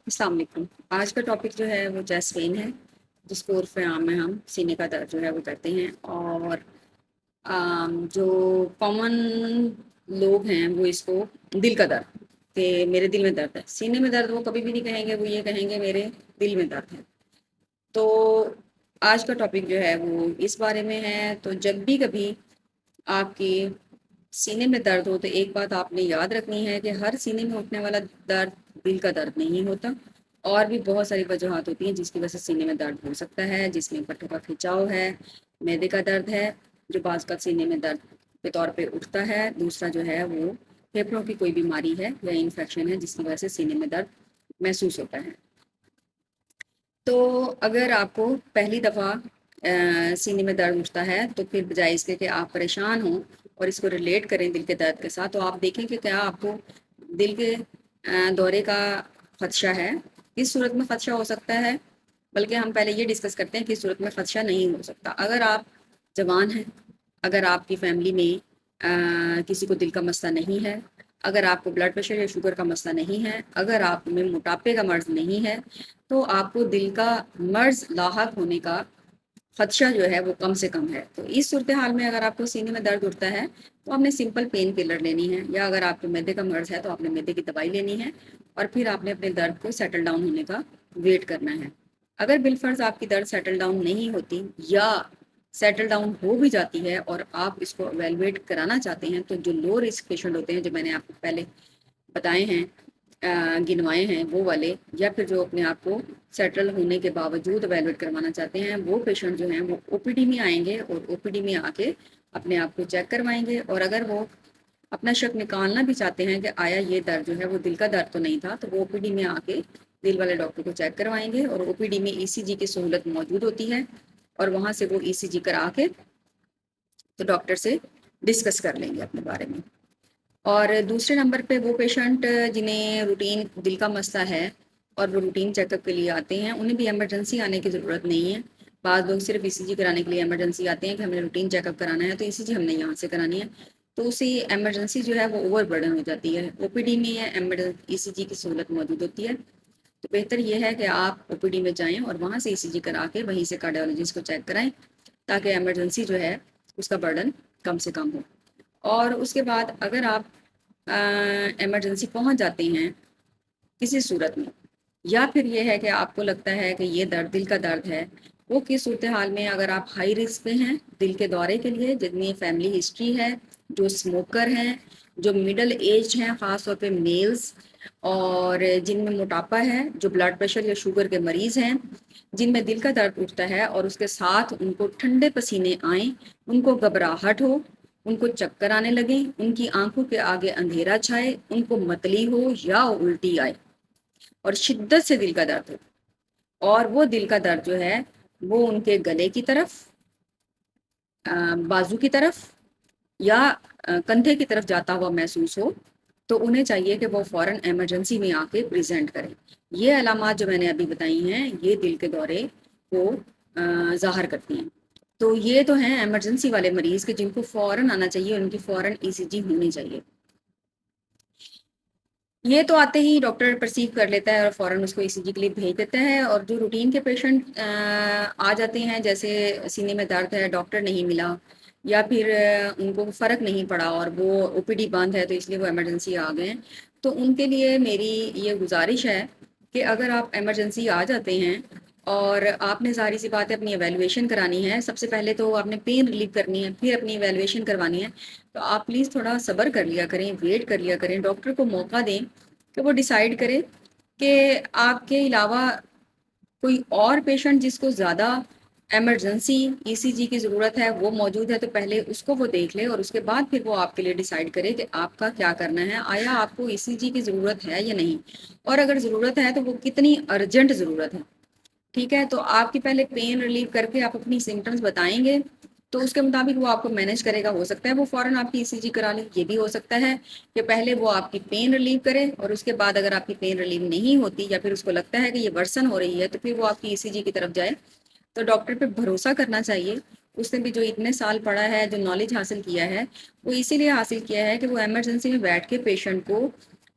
السلام علیکم۔ آج کا ٹاپک جو ہے وہ چیسٹ پین ہے، جس کو عرف عام میں ہم سینے کا درد جو ہے وہ کرتے ہیں۔ اور جو کامن لوگ ہیں وہ اس کو دل کا درد، کہ میرے دل میں درد ہے، سینے میں درد وہ کبھی بھی نہیں کہیں گے، وہ یہ کہیں گے میرے دل میں درد ہے۔ تو آج کا ٹاپک جو ہے وہ اس بارے میں ہے۔ تو جب بھی کبھی آپ کی سینے میں درد ہو تو ایک بات آپ نے یاد رکھنی ہے کہ ہر سینے میں اٹھنے والا درد دل کا درد نہیں ہوتا، اور بھی بہت ساری وجوہات ہوتی ہیں جس کی وجہ سے سینے میں درد ہو سکتا ہے، جس میں پٹھوں کا کھنچاؤ ہے، معدے کا درد ہے جو بعض کا سینے میں درد کے طور پہ اٹھتا ہے، دوسرا جو ہے وہ پھیپھڑوں کی کوئی بیماری ہے یا انفیکشن ہے جس کی وجہ سے سینے میں درد محسوس ہوتا ہے۔ تو اگر آپ کو پہلی دفعہ سینے میں درد اٹھتا ہے تو پھر بجائے اس کے کہ آپ پریشان ہوں اور اس کو ریلیٹ کریں دل کے درد کے ساتھ، تو آپ دیکھیں کہ کیا آپ کو دل کے دورے کا خدشہ ہے، کس صورت میں خدشہ ہو سکتا ہے۔ بلکہ ہم پہلے یہ ڈسکس کرتے ہیں کہ صورت میں خدشہ نہیں ہو سکتا۔ اگر آپ جوان ہیں، اگر آپ کی فیملی میں کسی کو دل کا مسئلہ نہیں ہے، اگر آپ کو بلڈ پریشر یا شوگر کا مسئلہ نہیں ہے، اگر آپ میں موٹاپے کا مرض نہیں ہے، تو آپ کو دل کا مرض لاحق ہونے کا خدشہ جو ہے وہ کم سے کم ہے۔ تو اس صورتحال میں اگر آپ کو سینے میں درد اٹھتا ہے تو آپ نے سمپل پین کلر لینی ہے، یا اگر آپ کو معدے کا مرض ہے تو آپ نے معدے کی دوائی لینی ہے، اور پھر آپ نے اپنے درد کو سیٹل ڈاؤن ہونے کا ویٹ کرنا ہے۔ اگر بالفرض آپ کی درد سیٹل ڈاؤن نہیں ہوتی، یا سیٹل ڈاؤن ہو بھی جاتی ہے اور آپ اس کو ایویلویٹ کرانا چاہتے ہیں، تو جو لو رسک پیشنٹ ہوتے ہیں جو میں نے آپ کو پہلے بتائے ہیں، گنوائے ہیں وہ والے، یا پھر جو اپنے آپ کو سیٹل ہونے کے باوجود ایویلویٹ کروانا چاہتے ہیں، وہ پیشنٹ جو ہیں وہ او پی ڈی میں آئیں گے، اور او پی ڈی میں آ کے اپنے آپ کو چیک کروائیں گے۔ اور اگر وہ اپنا شک نکالنا بھی چاہتے ہیں کہ آیا یہ درد جو ہے وہ دل کا درد تو نہیں تھا، تو وہ او پی ڈی میں آ کے دل والے ڈاکٹر کو چیک کروائیں گے، اور او پی ڈی میں ای سی جی کی سہولت موجود ہوتی ہے، اور وہاں سے وہ ای سی جی کرا کے تو ڈاکٹر سے ڈسکس کر لیں گے اپنے بارے میں۔ اور دوسرے نمبر پہ وہ پیشنٹ جنہیں روٹین دل کا مسئلہ ہے اور وہ روٹین چیک اپ کے لیے آتے ہیں، انہیں بھی ایمرجنسی آنے کی ضرورت نہیں ہے۔ بعض لوگ صرف ای سی جی کرانے کے لیے ایمرجنسی آتے ہیں کہ ہمیں روٹین چیک اپ کرانا ہے، تو ای سی جی ہم نے یہاں سے کرانی ہے، تو اسی ایمرجنسی جو ہے وہ اوور برڈن ہو جاتی ہے۔ او پی ڈی میں ای سی جی کی سہولت موجود ہوتی ہے، تو بہتر یہ ہے کہ آپ او پی ڈی میں جائیں اور وہاں سے ای سی جی کرا کے وہیں سے کارڈیالوجسٹ کو چیک کرائیں، تاکہ ایمرجنسی جو ہے اس کا برڈن کم سے کم ہو۔ اور اس کے بعد اگر آپ ایمرجنسی پہنچ جاتے ہیں کسی صورت میں، یا پھر یہ ہے کہ آپ کو لگتا ہے کہ یہ درد دل کا درد ہے، وہ کس صورتحال میں اگر آپ ہائی رسک پہ ہیں دل کے دورے کے لیے، جن میں فیملی ہسٹری ہے، جو اسموکر ہیں، جو مڈل ایج ہیں خاص طور پہ میلز، اور جن میں موٹاپا ہے، جو بلڈ پریشر یا شوگر کے مریض ہیں، جن میں دل کا درد اٹھتا ہے اور اس کے ساتھ ان کو ٹھنڈے پسینے آئیں، ان کو گھبراہٹ ہو، ان کو چکر آنے لگیں، ان کی آنکھوں کے آگے اندھیرا چھائے، ان کو متلی ہو یا الٹی آئے، اور شدت سے دل کا درد ہو، اور وہ دل کا درد جو ہے وہ ان کے گلے کی طرف، بازو کی طرف، یا کندھے کی طرف جاتا ہوا محسوس ہو، تو انہیں چاہیے کہ وہ فوراً ایمرجنسی میں آ کے پریزنٹ کریں۔ یہ علامات جو میں نے ابھی بتائی ہیں یہ دل کے دورے کو ظاہر کرتی ہیں۔ تو یہ تو ہیں ایمرجنسی والے مریض کہ جن کو فوراً آنا چاہیے، ان کی فوراً ای سی جی ہونی چاہیے۔ یہ تو آتے ہی ڈاکٹر پرسیو کر لیتا ہے اور فوراً اس کو ای سی جی کے لیے بھیج دیتا ہے۔ اور جو روٹین کے پیشنٹ آ جاتے ہیں، جیسے سینے میں درد ہے، ڈاکٹر نہیں ملا، یا پھر ان کو فرق نہیں پڑا اور وہ او پی ڈی بند ہے تو اس لیے وہ ایمرجنسی آ گئے ہیں، تو ان کے لیے میری یہ گزارش ہے کہ اگر آپ ایمرجنسی آ جاتے ہیں اور آپ نے ظاہری سی بات ہے اپنی ایویلویشن کرانی ہے، سب سے پہلے تو آپ نے پین ریلیف کرنی ہے، پھر اپنی ایویلویشن کروانی ہے، تو آپ پلیز تھوڑا صبر کر لیا کریں، ویٹ کر لیا کریں، ڈاکٹر کو موقع دیں کہ وہ ڈیسائیڈ کرے کہ آپ کے علاوہ کوئی اور پیشنٹ جس کو زیادہ ایمرجنسی ای سی جی کی ضرورت ہے وہ موجود ہے، تو پہلے اس کو وہ دیکھ لے، اور اس کے بعد پھر وہ آپ کے لیے ڈیسائیڈ کرے کہ آپ کا کیا کرنا ہے، آیا آپ کو ای سی جی کی ضرورت ہے یا نہیں، اور اگر ضرورت ہے تو وہ کتنی ارجنٹ ضرورت ہے۔ ٹھیک ہے، تو آپ کی پہلے پین ریلیو کر کے آپ اپنی سمٹمز بتائیں گے، تو اس کے مطابق وہ آپ کو مینیج کرے گا۔ ہو سکتا ہے وہ فوراً آپ کی ای سی جی کرا لے، یہ بھی ہو سکتا ہے کہ پہلے وہ آپ کی پین ریلیو کرے، اور اس کے بعد اگر آپ کی پین ریلیو نہیں ہوتی یا پھر اس کو لگتا ہے کہ یہ ورسن ہو رہی ہے، تو پھر وہ آپ کی ای سی جی کی طرف جائے۔ تو ڈاکٹر پہ بھروسہ کرنا چاہیے، اس نے بھی جو اتنے سال پڑھا ہے، جو نالج حاصل کیا ہے، وہ اسی لیے حاصل کیا ہے کہ وہ ایمرجنسی میں بیٹھ کے پیشنٹ کو